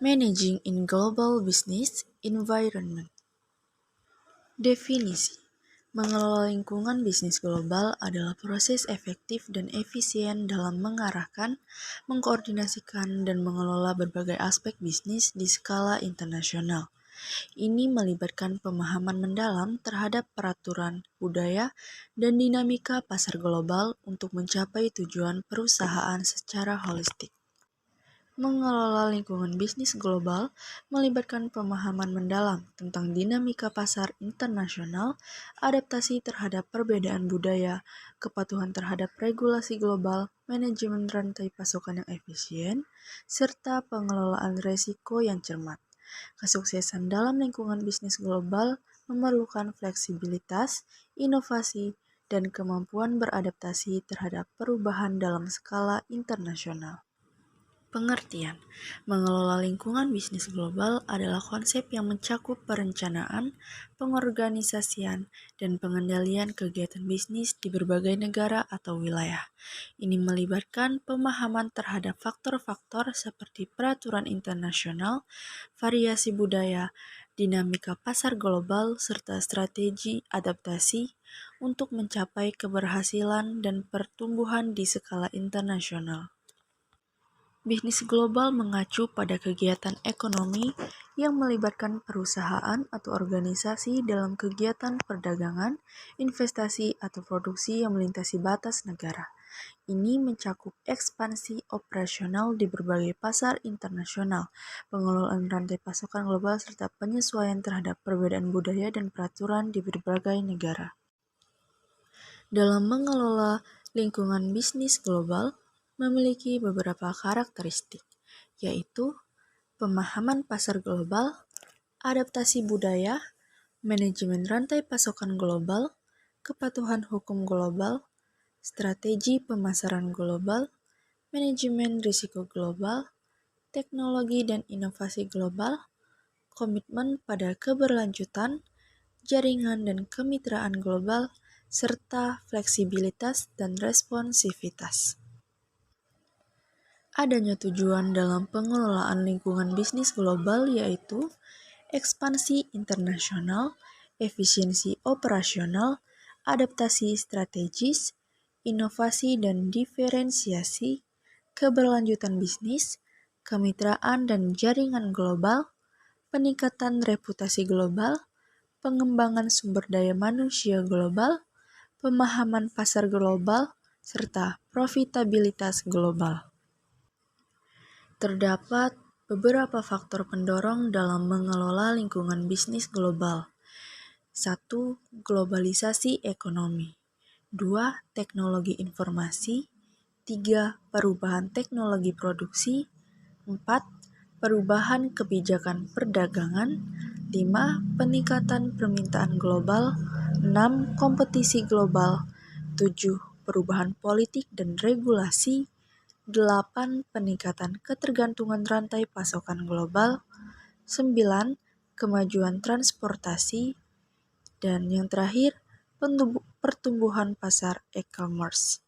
Managing in Global Business Environment. Definisi: mengelola lingkungan bisnis global adalah proses efektif dan efisien dalam mengarahkan, mengkoordinasikan, dan mengelola berbagai aspek bisnis di skala internasional. Ini melibatkan pemahaman mendalam terhadap peraturan, budaya, dan dinamika pasar global untuk mencapai tujuan perusahaan secara holistik. Mengelola lingkungan bisnis global melibatkan pemahaman mendalam tentang dinamika pasar internasional, adaptasi terhadap perbedaan budaya, kepatuhan terhadap regulasi global, manajemen rantai pasokan yang efisien, serta pengelolaan risiko yang cermat. Kesuksesan dalam lingkungan bisnis global memerlukan fleksibilitas, inovasi, dan kemampuan beradaptasi terhadap perubahan dalam skala internasional. Pengertian: mengelola lingkungan bisnis global adalah konsep yang mencakup perencanaan, pengorganisasian, dan pengendalian kegiatan bisnis di berbagai negara atau wilayah. Ini melibatkan pemahaman terhadap faktor-faktor seperti peraturan internasional, variasi budaya, dinamika pasar global, serta strategi adaptasi untuk mencapai keberhasilan dan pertumbuhan di skala internasional. Bisnis global mengacu pada kegiatan ekonomi yang melibatkan perusahaan atau organisasi dalam kegiatan perdagangan, investasi, atau produksi yang melintasi batas negara. Ini mencakup ekspansi operasional di berbagai pasar internasional, pengelolaan rantai pasokan global, serta penyesuaian terhadap perbedaan budaya dan peraturan di berbagai negara. Dalam mengelola lingkungan bisnis global, memiliki beberapa karakteristik, yaitu pemahaman pasar global, adaptasi budaya, manajemen rantai pasokan global, kepatuhan hukum global, strategi pemasaran global, manajemen risiko global, teknologi dan inovasi global, komitmen pada keberlanjutan, jaringan dan kemitraan global, serta fleksibilitas dan responsivitas. Adanya tujuan dalam pengelolaan lingkungan bisnis global yaitu ekspansi internasional, efisiensi operasional, adaptasi strategis, inovasi dan diferensiasi, keberlanjutan bisnis, kemitraan dan jaringan global, peningkatan reputasi global, pengembangan sumber daya manusia global, pemahaman pasar global, serta profitabilitas global. Terdapat beberapa faktor pendorong dalam mengelola lingkungan bisnis global. 1. Globalisasi ekonomi. 2. Teknologi informasi. 3. Perubahan teknologi produksi. 4. Perubahan kebijakan perdagangan. 5. Peningkatan permintaan global. 6. Kompetisi global. 7. Perubahan politik dan regulasi. 8. Peningkatan ketergantungan rantai pasokan global. 9. Kemajuan transportasi. Dan yang terakhir, pertumbuhan pasar e-commerce.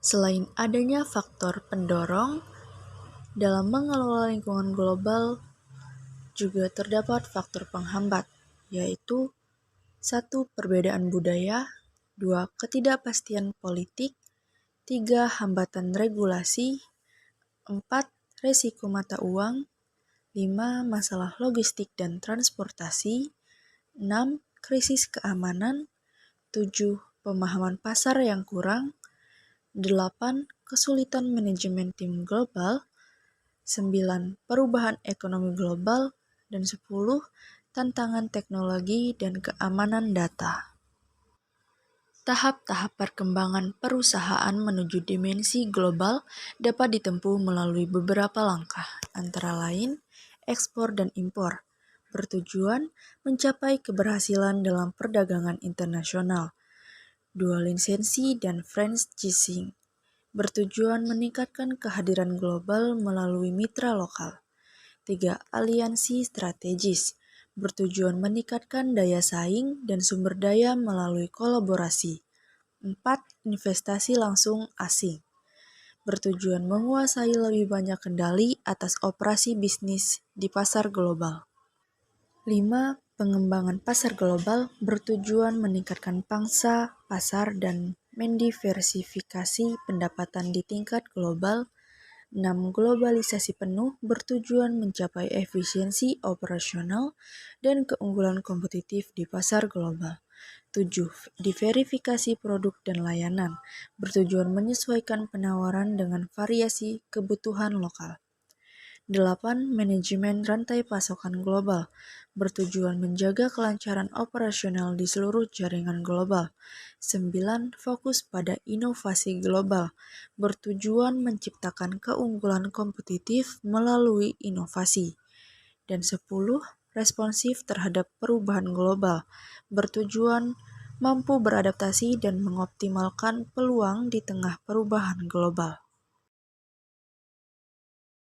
Selain adanya faktor pendorong, dalam mengelola lingkungan global juga terdapat faktor penghambat, yaitu 1. Perbedaan budaya, 2. Ketidakpastian politik, 3. Hambatan regulasi, 4. Resiko mata uang, 5. Masalah logistik dan transportasi, 6. Krisis keamanan, 7. Pemahaman pasar yang kurang, 8. Kesulitan manajemen tim global, 9. Perubahan ekonomi global, dan 10. Tantangan teknologi dan keamanan data. Tahap-tahap perkembangan perusahaan menuju dimensi global dapat ditempuh melalui beberapa langkah, antara lain ekspor dan impor, bertujuan mencapai keberhasilan dalam perdagangan internasional. 2. Lisensi dan franchising, bertujuan meningkatkan kehadiran global melalui mitra lokal. 3. Aliansi strategis, bertujuan meningkatkan daya saing dan sumber daya melalui kolaborasi. 4. Investasi langsung asing, bertujuan menguasai lebih banyak kendali atas operasi bisnis di pasar global. 5. Pengembangan pasar global bertujuan meningkatkan pangsa pasar dan mendiversifikasi pendapatan di tingkat global. 6. Globalisasi penuh bertujuan mencapai efisiensi operasional dan keunggulan kompetitif di pasar global. 7. Diverifikasi produk dan layanan bertujuan menyesuaikan penawaran dengan variasi kebutuhan lokal. 8. Manajemen rantai pasokan global bertujuan menjaga kelancaran operasional di seluruh jaringan global. 9. Fokus pada inovasi global bertujuan menciptakan keunggulan kompetitif melalui inovasi. Dan 10. Responsif terhadap perubahan global bertujuan mampu beradaptasi dan mengoptimalkan peluang di tengah perubahan global.